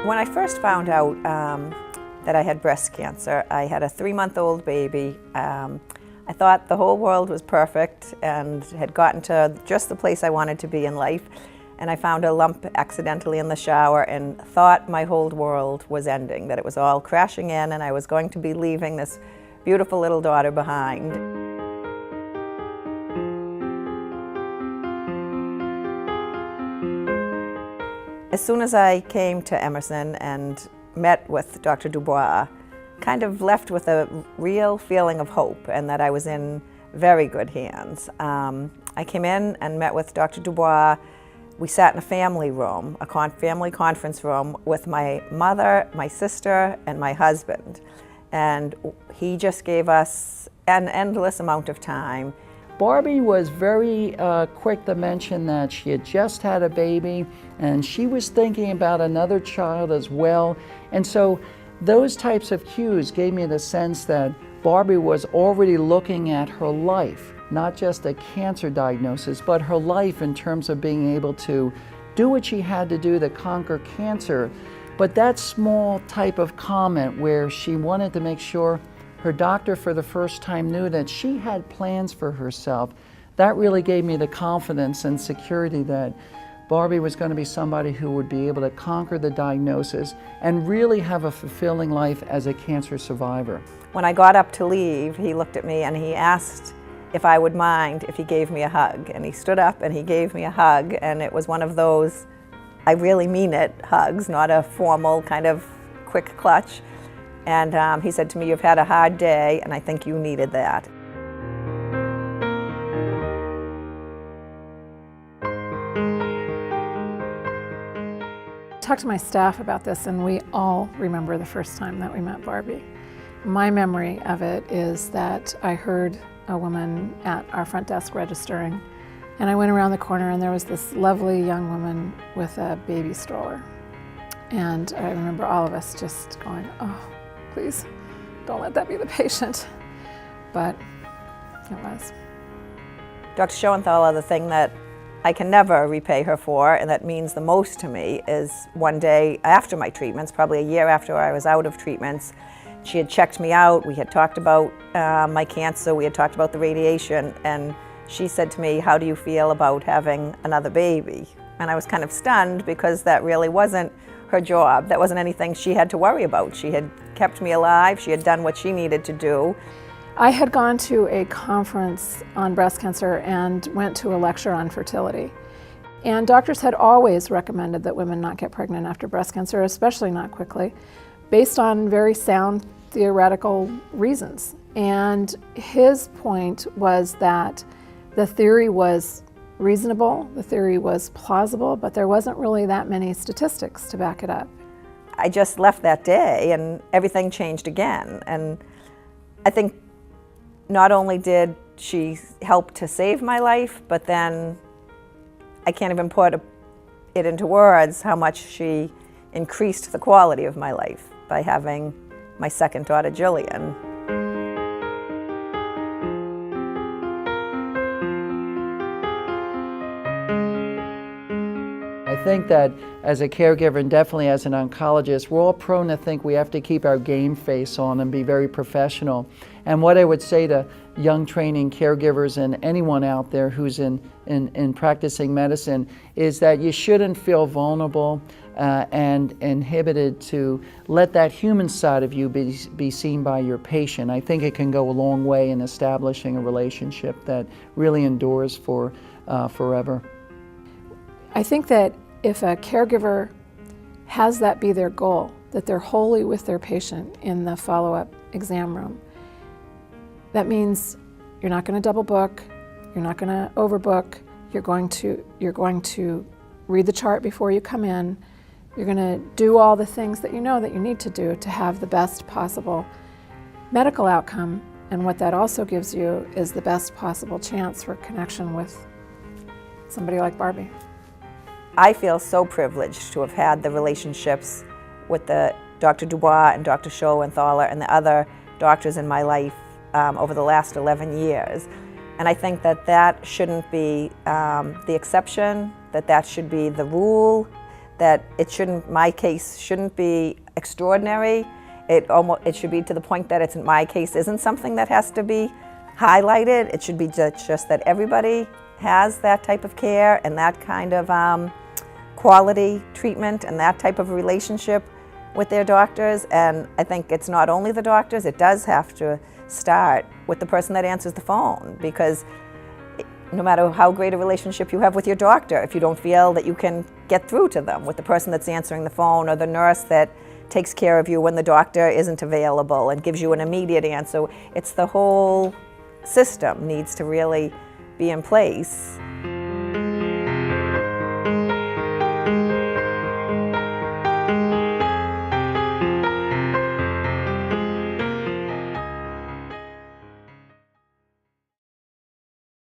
When I first found out that I had breast cancer, I had a 3-month-old baby. I thought the whole world was perfect and had gotten to just the place I wanted to be in life. And I found a lump accidentally in the shower and thought my whole world was ending, that it was all crashing in and I was going to be leaving this beautiful little daughter behind. As soon as I came to Emerson and met with Dr. Dubois, kind of left with a real feeling of hope and that I was in very good hands. I came in and met with Dr. Dubois. We sat in a family room, a family conference room with my mother, my sister, and my husband. And he just gave us an endless amount of time. Barbie was very quick to mention that she had just had a baby and she was thinking about another child as well. And so those types of cues gave me the sense that Barbie was already looking at her life, not just a cancer diagnosis, but her life in terms of being able to do what she had to do to conquer cancer. But that small type of comment where she wanted to make sure her doctor for the first time knew that she had plans for herself, that really gave me the confidence and security that Barbie was going to be somebody who would be able to conquer the diagnosis and really have a fulfilling life as a cancer survivor. When I got up to leave, he looked at me and he asked if I would mind if he gave me a hug. And he stood up and he gave me a hug, and it was one of those, I really mean it, hugs, not a formal kind of quick clutch. And he said to me, "You've had a hard day, and I think you needed that." I talked to my staff about this, and we all remember the first time that we met Barbie. My memory of it is that I heard a woman at our front desk registering, and I went around the corner and there was this lovely young woman with a baby stroller. And I remember all of us just going, "Oh, please, don't let that be the patient." But it was. Dr. Schoenthaler, the thing that I can never repay her for, and that means the most to me, is one day after my treatments, probably a year after I was out of treatments, she had checked me out. We had talked about my cancer, we had talked about the radiation, and she said to me, "How do you feel about having another baby?" And I was kind of stunned because that really wasn't her job. That wasn't anything she had to worry about. She had kept me alive, she had done what she needed to do. I had gone to a conference on breast cancer and went to a lecture on fertility. And doctors had always recommended that women not get pregnant after breast cancer, especially not quickly, based on very sound theoretical reasons. And his point was that the theory was reasonable, the theory was plausible, but there wasn't really that many statistics to back it up. I just left that day and everything changed again. And I think not only did she help to save my life, but then I can't even put it into words how much she increased the quality of my life by having my second daughter, Jillian. I think that as a caregiver and definitely as an oncologist, we're all prone to think we have to keep our game face on and be very professional. And what I would say to young training caregivers and anyone out there who's in practicing medicine is that you shouldn't feel vulnerable and inhibited to let that human side of you be seen by your patient. I think it can go a long way in establishing a relationship that really endures for forever. I think that if a caregiver has that be their goal, that they're wholly with their patient in the follow-up exam room, that means you're not going to double book, you're not going to overbook, you're going to read the chart before you come in, you're going to do all the things that you know that you need to do to have the best possible medical outcome, and what that also gives you is the best possible chance for connection with somebody like Barbie. I feel so privileged to have had the relationships with the Dr. Dubois and Dr. Schoenthaler and the other doctors in my life over the last 11 years. And I think that that shouldn't be the exception, that that should be the rule, that my case shouldn't be extraordinary. It should be to the point that my case isn't something that has to be highlighted. It should be just that everybody has that type of care and that kind of quality treatment and that type of relationship with their doctors. And I think it's not only the doctors, it does have to start with the person that answers the phone, because no matter how great a relationship you have with your doctor, if you don't feel that you can get through to them with the person that's answering the phone or the nurse that takes care of you when the doctor isn't available and gives you an immediate answer, it's the whole system needs to really be in place.